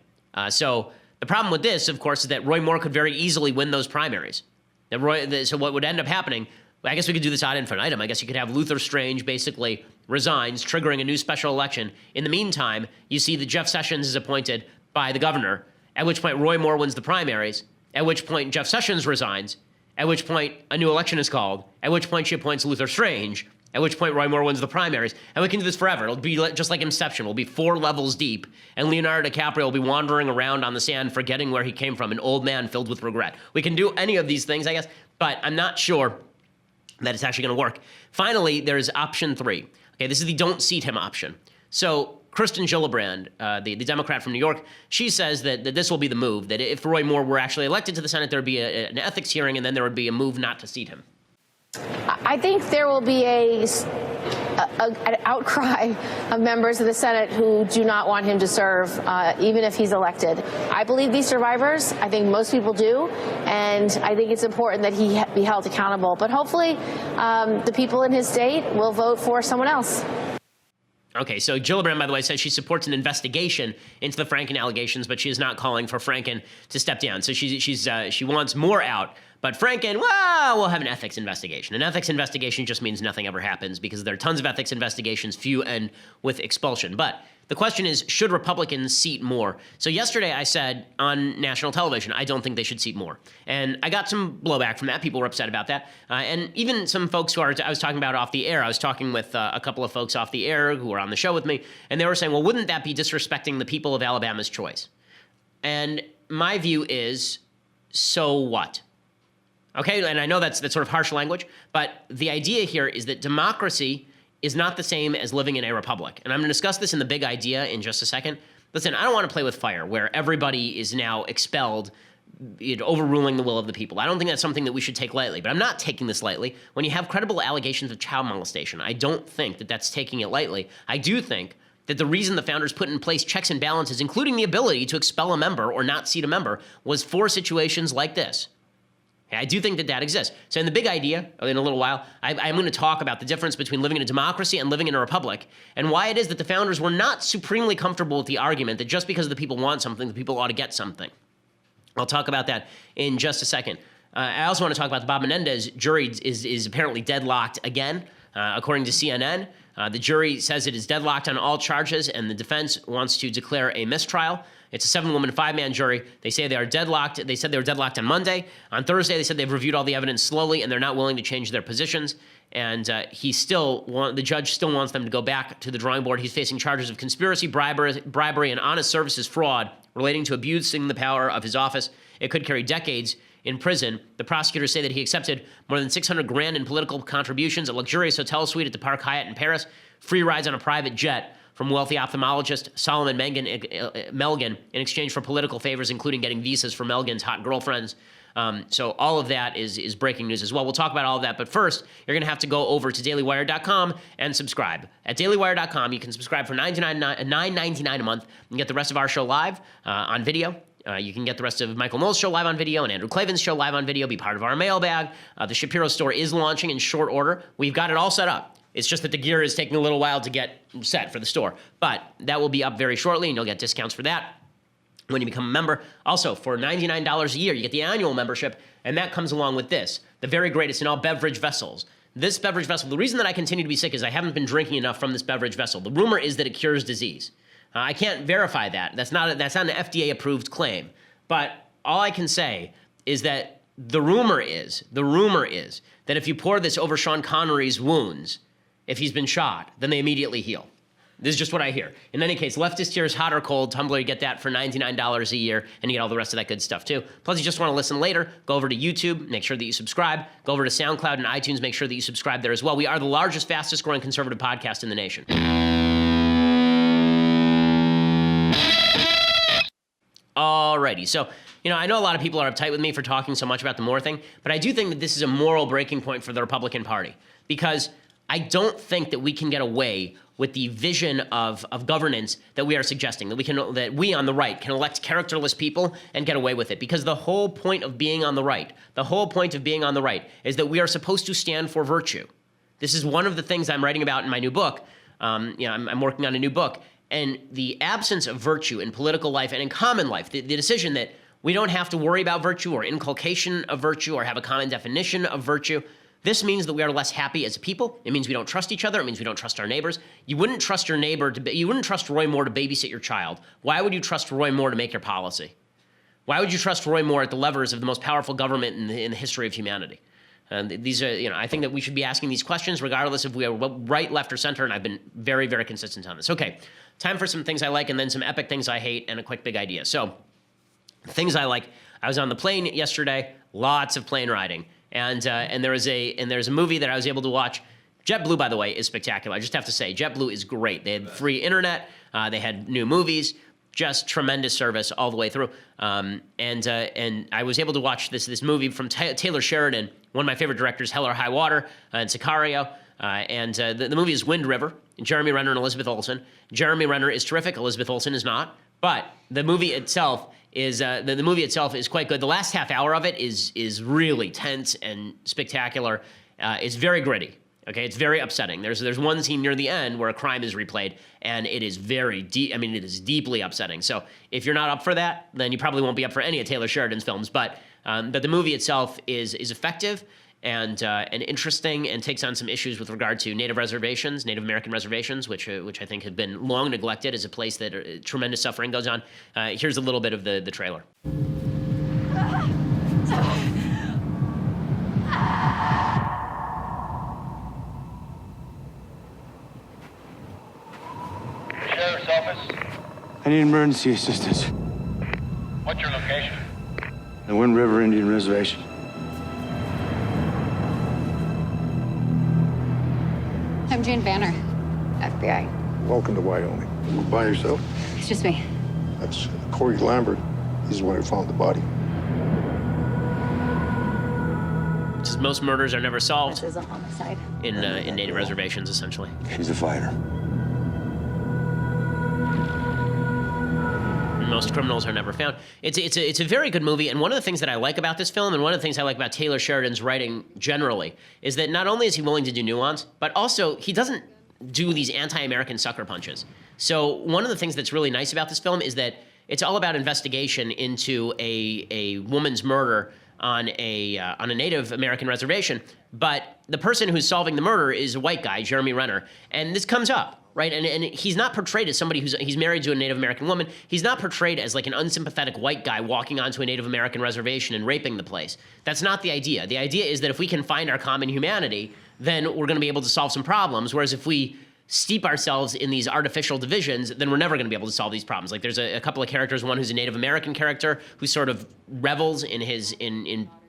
So the problem with this, of course, is that Roy Moore could very easily win those primaries. So what would end up happening, I guess we could do this ad infinitum. I guess you could have Luther Strange basically resigns, triggering a new special election. In the meantime, you see that Jeff Sessions is appointed by the governor, at which point Roy Moore wins the primaries, at which point Jeff Sessions resigns, at which point a new election is called, at which point she appoints Luther Strange, at which point Roy Moore wins the primaries. And we can do this forever. It'll be just like Inception. We'll be 4 levels deep, and Leonardo DiCaprio will be wandering around on the sand, forgetting where he came from, an old man filled with regret. We can do any of these things, I guess, but I'm not sure that it's actually going to work. Finally, there's option 3. Okay, this is the don't seat him option. So Kirsten Gillibrand, the Democrat from New York, she says that this will be the move, that if Roy Moore were actually elected to the Senate, there would be an ethics hearing, and then there would be a move not to seat him. I think there will be an outcry of members of the Senate who do not want him to serve, even if he's elected. I believe these survivors. I think most people do. And I think it's important that he be held accountable. But hopefully the people in his state will vote for someone else. Okay, so Gillibrand, by the way, says she supports an investigation into the Franken allegations, but she is not calling for Franken to step down. So she wants Moore out. But Franken, well, we'll have an ethics investigation. An ethics investigation just means nothing ever happens because there are tons of ethics investigations, few end with expulsion. But the question is, should Republicans seat Moore? So yesterday I said on national television, I don't think they should seat Moore. And I got some blowback from that. People were upset about that. And even some folks who I was talking about off the air, I was talking with a couple of folks off the air who were on the show with me, and they were saying, well, wouldn't that be disrespecting the people of Alabama's choice? And my view is, so what? Okay, and I know that's sort of harsh language, but the idea here is that democracy is not the same as living in a republic. And I'm going to discuss this in the big idea in just a second. Listen, I don't want to play with fire where everybody is now expelled, overruling the will of the people. I don't think that's something that we should take lightly, but I'm not taking this lightly. When you have credible allegations of child molestation, I don't think that that's taking it lightly. I do think that the reason the founders put in place checks and balances, including the ability to expel a member or not seat a member, was for situations like this. I do think that that exists. So in the big idea, in a little while, I'm going to talk about the difference between living in a democracy and living in a republic, and why it is that the founders were not supremely comfortable with the argument that just because the people want something, the people ought to get something. I'll talk about that in just a second. I also want to talk about the Bob Menendez jury is apparently deadlocked again, according to CNN. The jury says it is deadlocked on all charges, and the defense wants to declare a mistrial. It's a 7-woman, 5-man jury. They say they are deadlocked. They said they were deadlocked on Monday. On Thursday, they said they've reviewed all the evidence slowly, and they're not willing to change their positions. And the judge still wants them to go back to the drawing board. He's facing charges of conspiracy, bribery, and honest services fraud relating to abusing the power of his office. It could carry decades in prison. The prosecutors say that he accepted more than $600,000 in political contributions, a luxurious hotel suite at the Park Hyatt in Paris, free rides on a private jet from wealthy ophthalmologist Solomon Melgen in exchange for political favors, including getting visas for Melgen's hot girlfriends. So all of that is breaking news as well. We'll talk about all of that. But first, you're going to have to go over to dailywire.com and subscribe. At dailywire.com, you can subscribe for $9.99 a month and get the rest of our show live on video. You can get the rest of Michael Knowles' show live on video and Andrew Klavan's show live on video, be part of our mailbag. The Shapiro store is launching in short order. We've got it all set up. It's just that the gear is taking a little while to get set for the store. But that will be up very shortly, and you'll get discounts for that when you become a member. Also, for $99 a year, you get the annual membership, and that comes along with this, the very greatest in all beverage vessels. This beverage vessel, the reason that I continue to be sick is I haven't been drinking enough from this beverage vessel. The rumor is that it cures disease. I can't verify that. That's not an FDA-approved claim. But all I can say is that the rumor is that if you pour this over Sean Connery's wounds, if he's been shot, then they immediately heal. This is just what I hear. In any case, Leftist Tears Hot or Cold Tumbler, you get that for $99 a year, and you get all the rest of that good stuff too. Plus, you just want to listen later, go over to YouTube, make sure that you subscribe. Go over to SoundCloud and iTunes, make sure that you subscribe there as well. We are the largest, fastest growing conservative podcast in the nation. Alrighty, so, I know a lot of people are uptight with me for talking so much about the Moore thing, but I do think that this is a moral breaking point for the Republican Party, because I don't think that we can get away with the vision of governance that we are suggesting, that we on the right can elect characterless people and get away with it. Because the whole point of being on the right, is that we are supposed to stand for virtue. This is one of the things I'm writing about in my new book. I'm working on a new book. And the absence of virtue in political life and in common life, the decision that we don't have to worry about virtue or inculcation of virtue or have a common definition of virtue, this means that we are less happy as a people. It means we don't trust each other. It means we don't trust our neighbors. You wouldn't trust your neighbor you wouldn't trust Roy Moore to babysit your child. Why would you trust Roy Moore to make your policy? Why would you trust Roy Moore at the levers of the most powerful government in the history of humanity? These are, I think that we should be asking these questions regardless if we are right, left, or center, and I've been very, very consistent on this. Okay, time for some things I like and then some epic things I hate and a quick big idea. So, things I like. I was on the plane yesterday, lots of plane riding, and there's a movie that I was able to watch. JetBlue, by the way, is spectacular. I just have to say, JetBlue is great. They had free internet, they had new movies, just tremendous service all the way through. And I was able to watch this movie from Taylor Sheridan, one of my favorite directors, Hell or High Water, and Sicario. The movie is Wind River, Jeremy Renner and Elizabeth Olsen. Jeremy Renner is terrific. Elizabeth Olsen is not. But the movie itself is the movie itself is quite good. The last half hour of it is really tense and spectacular. It's very gritty. Okay, it's very upsetting. There's one scene near the end where a crime is replayed, and it is very deep. I mean, it is deeply upsetting. So if you're not up for that, then you probably won't be up for any of Taylor Sheridan's films. But the movie itself is effective and interesting, and takes on some issues with regard to Native American reservations, which I think have been long neglected as a place that tremendous suffering goes on. Here's a little bit of the trailer. Sheriff's Office. I need emergency assistance. What's your location? The Wind River Indian Reservation. I'm Jane Banner, FBI. Welcome to Wyoming. You by yourself? It's just me. That's Corey Lambert. He's the one who found the body. Just most murders are never solved. This is a homicide. In Native reservations, essentially. She's a fighter. Most criminals are never found. It's a very good movie, and one of the things that I like about this film, and one of the things I like about Taylor Sheridan's writing generally, is that not only is he willing to do nuance, but also he doesn't do these anti-American sucker punches. So one of the things that's really nice about this film is that it's all about investigation into a woman's murder on a Native American reservation, but the person who's solving the murder is a white guy, Jeremy Renner, and this comes up. Right, and he's not portrayed as somebody he's married to a Native American woman. He's not portrayed as like an unsympathetic white guy walking onto a Native American reservation and raping the place. That's not the idea. The idea is that if we can find our common humanity, then we're going to be able to solve some problems. Whereas if we steep ourselves in these artificial divisions, then we're never going to be able to solve these problems. Like there's a couple of characters, one who's a Native American character who sort of revels in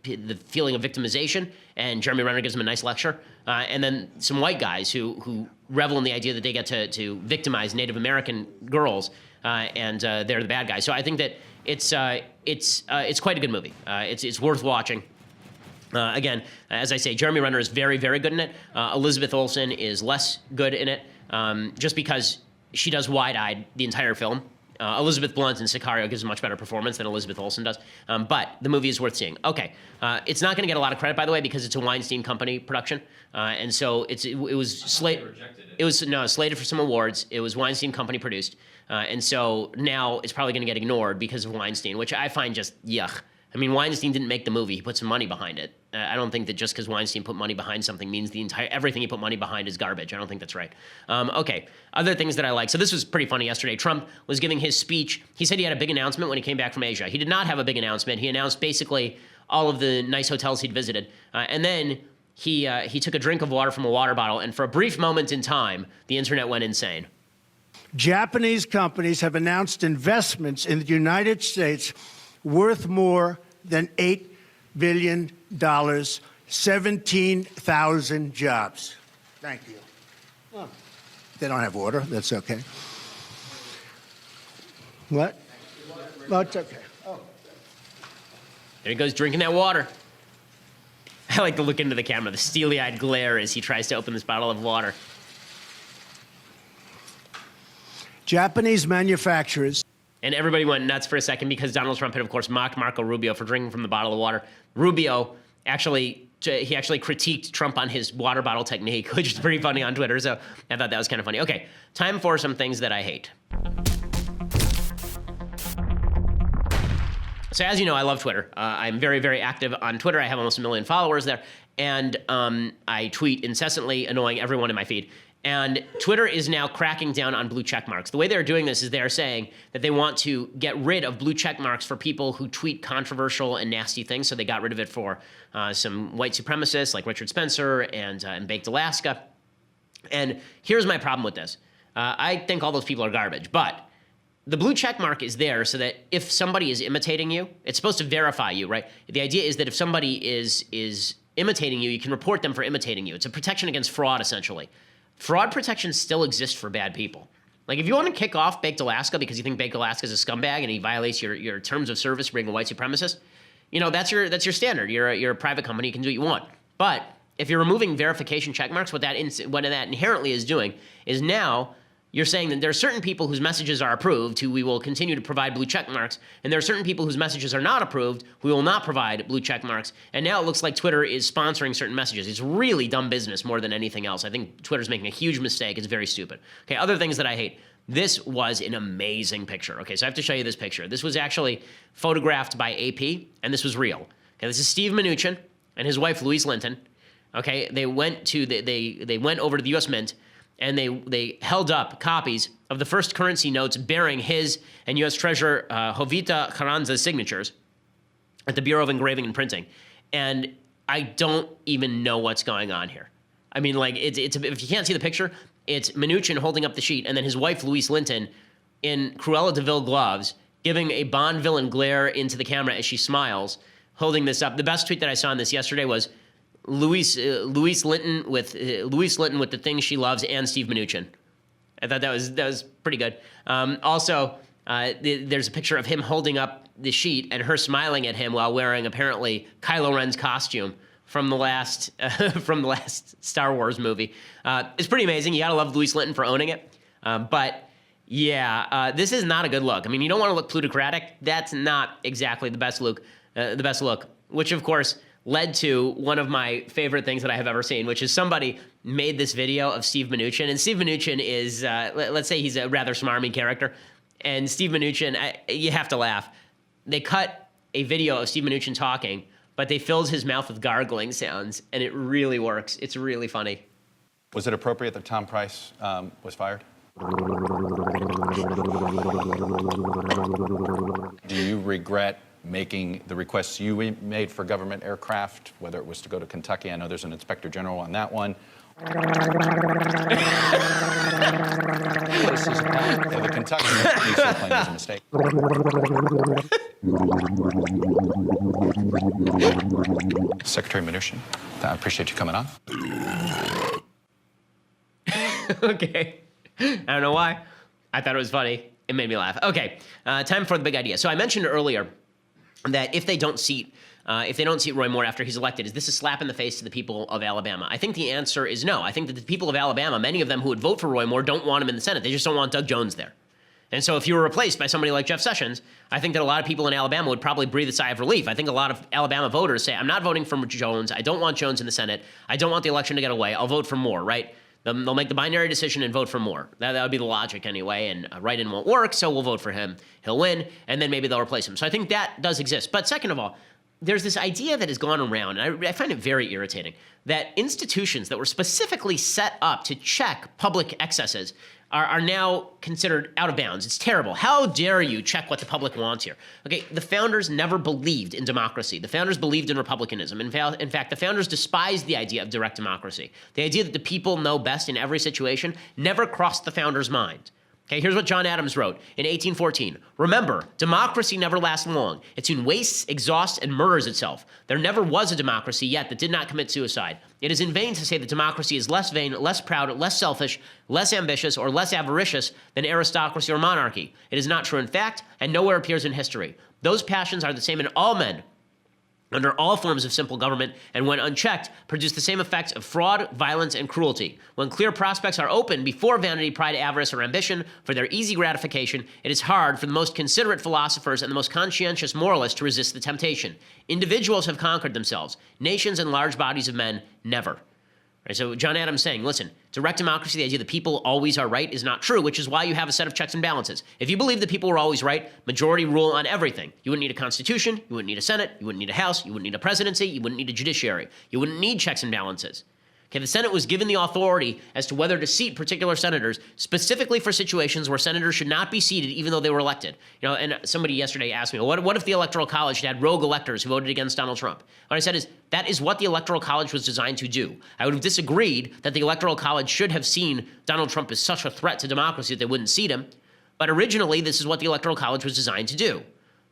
the feeling of victimization, and Jeremy Renner gives him a nice lecture. And then some white guys who revel in the idea that they get to victimize Native American girls, and they're the bad guys. So I think that it's quite a good movie. It's worth watching. Again, as I say, Jeremy Renner is very, very good in it. Elizabeth Olsen is less good in it, just because she does wide-eyed the entire film. Elizabeth Blunt in Sicario gives a much better performance than Elizabeth Olsen does. But the movie is worth seeing. Okay, it's not going to get a lot of credit, by the way, because it's a Weinstein Company production, and so it was slated. It was slated for some awards. It was Weinstein Company produced, and so now it's probably going to get ignored because of Weinstein, which I find just yuck. I mean, Weinstein didn't make the movie; he put some money behind it. I don't think that just because Weinstein put money behind something means everything he put money behind is garbage. I don't think that's right. Okay, other things that I like. So this was pretty funny yesterday. Trump was giving his speech. He said he had a big announcement when he came back from Asia. He did not have a big announcement. He announced basically all of the nice hotels he'd visited, and then he took a drink of water from a water bottle. And for a brief moment in time, the internet went insane. Japanese companies have announced investments in the United States worth more than $8 billion, 17,000 jobs. Thank you. Oh, they don't have water. That's okay. What? No, it's okay. Oh. There he goes, drinking that water. I like to look into the camera, the steely-eyed glare as he tries to open this bottle of water. Japanese manufacturers. And everybody went nuts for a second because Donald Trump had, of course, mocked Marco Rubio for drinking from the bottle of water. Rubio actually critiqued Trump on his water bottle technique, which is pretty funny on Twitter. So I thought that was kind of funny. Okay, time for some things that I hate. So as you know, I love Twitter. I'm very, very active on Twitter. I have almost 1 million followers there. And I tweet incessantly, annoying everyone in my feed. And Twitter is now cracking down on blue check marks. The way they're doing this is they're saying that they want to get rid of blue check marks for people who tweet controversial and nasty things. So they got rid of it for some white supremacists like Richard Spencer and Baked Alaska. And here's my problem with this. I think all those people are garbage, but the blue check mark is there so that if somebody is imitating you, it's supposed to verify you, right? The idea is that if somebody is imitating you, you can report them for imitating you. It's a protection against fraud, essentially. Fraud protection still exists for bad people. Like, if you want to kick off Baked Alaska because you think Baked Alaska is a scumbag and he violates your terms of service for being a white supremacist, you know, that's your standard. You're a private company. You can do what you want. But if you're removing verification check marks, what that inherently is doing is now you're saying that there are certain people whose messages are approved who we will continue to provide blue check marks, and there are certain people whose messages are not approved who we will not provide blue check marks. And now it looks like Twitter is sponsoring certain messages. It's really dumb business more than anything else. I think Twitter's making a huge mistake. It's very stupid. Okay, other things that I hate. This was an amazing picture. Okay, so I have to show you this picture. This was actually photographed by AP, and this was real. Okay, this is Steve Mnuchin and his wife Louise Linton. Okay, they went over to the U.S. Mint, and they held up copies of the first currency notes bearing his and U.S. Treasurer Jovita Carranza's signatures at the Bureau of Engraving and Printing. And I don't even know what's going on here. I mean, like, it's if you can't see the picture, it's Mnuchin holding up the sheet, and then his wife, Louise Linton, in Cruella de Vil gloves, giving a Bond villain glare into the camera as she smiles, holding this up. The best tweet that I saw on this yesterday was Louise Linton with the things she loves and Steve Mnuchin. I thought that was pretty good. Also, there's a picture of him holding up the sheet and her smiling at him while wearing apparently Kylo Ren's costume from the last Star Wars movie. It's pretty amazing. You gotta love Louise Linton for owning it. But yeah, this is not a good look. I mean, you don't want to look plutocratic. That's not exactly the best look. Which of course led to one of my favorite things that I have ever seen, which is somebody made this video of Steve Mnuchin. And Steve Mnuchin is, let's say he's a rather smarmy character. And Steve Mnuchin, you have to laugh. They cut a video of Steve Mnuchin talking, but they filled his mouth with gargling sounds, and it really works. It's really funny. Was it appropriate that Tom Price was fired? Do you regret making the requests you made for government aircraft, whether it was to go to Kentucky? I know there's an inspector general on that one. The Kentucky nuclear plane was a mistake. Secretary Mnuchin, I appreciate you coming on. Okay. I don't know why. I thought it was funny. It made me laugh. Okay, time for the big idea. So I mentioned earlier that if they don't seat Roy Moore after he's elected, is this a slap in the face to the people of Alabama? I think the answer is no. I think that the people of Alabama, many of them who would vote for Roy Moore, don't want him in the Senate. They just don't want Doug Jones there. And so if you were replaced by somebody like Jeff Sessions, I think that a lot of people in Alabama would probably breathe a sigh of relief. I think a lot of Alabama voters say, I'm not voting for Jones. I don't want Jones in the Senate. I don't want the election to get away. I'll vote for Moore, right? They'll make the binary decision and vote for Moore. That would be the logic anyway, and write-in won't work, so we'll vote for him. He'll win, and then maybe they'll replace him. So I think that does exist. But second of all, there's this idea that has gone around, and I find it very irritating, that institutions that were specifically set up to check public excesses are now considered out of bounds. It's terrible. How dare you check what the public wants here? Okay, the founders never believed in democracy. The founders believed in republicanism. In fact, the founders despised the idea of direct democracy. The idea that the people know best in every situation never crossed the founders' mind. Okay, here's what John Adams wrote in 1814. Remember, democracy never lasts long. It soon wastes, exhausts, and murders itself. There never was a democracy yet that did not commit suicide. It is in vain to say that democracy is less vain, less proud, less selfish, less ambitious, or less avaricious than aristocracy or monarchy. It is not true in fact, and nowhere appears in history. Those passions are the same in all men, under all forms of simple government, and when unchecked, produce the same effects of fraud, violence, and cruelty. When clear prospects are open before vanity, pride, avarice, or ambition for their easy gratification, it is hard for the most considerate philosophers and the most conscientious moralists to resist the temptation. Individuals have conquered themselves. Nations and large bodies of men, never. Right, so John Adams saying, listen, direct democracy, the idea that people always are right is not true, which is why you have a set of checks and balances. If you believe that people were always right, majority rule on everything. You wouldn't need a constitution, you wouldn't need a Senate, you wouldn't need a House, you wouldn't need a presidency, you wouldn't need a judiciary. You wouldn't need checks and balances. Okay, the Senate was given the authority as to whether to seat particular senators, specifically for situations where senators should not be seated even though they were elected. And somebody yesterday asked me, what if the Electoral College had rogue electors who voted against Donald Trump? What I said is, that is what the Electoral College was designed to do. I would have disagreed that the Electoral College should have seen Donald Trump as such a threat to democracy that they wouldn't seat him. But originally, this is what the Electoral College was designed to do.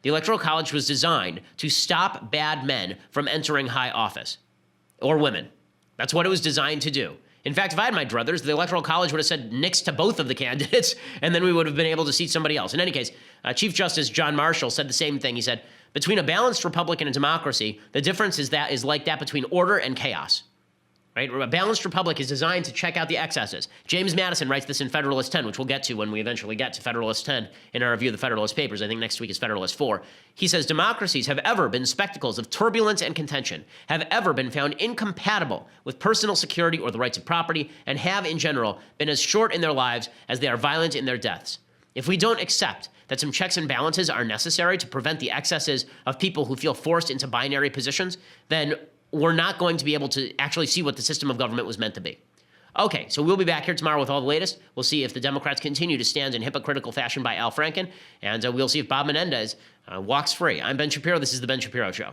The Electoral College was designed to stop bad men from entering high office, or women. That's what it was designed to do. In fact, if I had my druthers, the Electoral College would have said nix to both of the candidates, and then we would have been able to seat somebody else. In any case, Chief Justice John Marshall said the same thing. He said, between a balanced republic and a democracy, the difference is like that between order and chaos. Right? A balanced republic is designed to check out the excesses. James Madison writes this in Federalist 10, which we'll get to when we eventually get to Federalist 10 in our review of the Federalist Papers. I think next week is Federalist 4. He says, democracies have ever been spectacles of turbulence and contention, have ever been found incompatible with personal security or the rights of property, and have, in general, been as short in their lives as they are violent in their deaths. If we don't accept that some checks and balances are necessary to prevent the excesses of people who feel forced into binary positions, then we're not going to be able to actually see what the system of government was meant to be. Okay, so we'll be back here tomorrow with all the latest. We'll see if the Democrats continue to stand in hypocritical fashion by Al Franken, and we'll see if Bob Menendez walks free. I'm Ben Shapiro. This is The Ben Shapiro Show.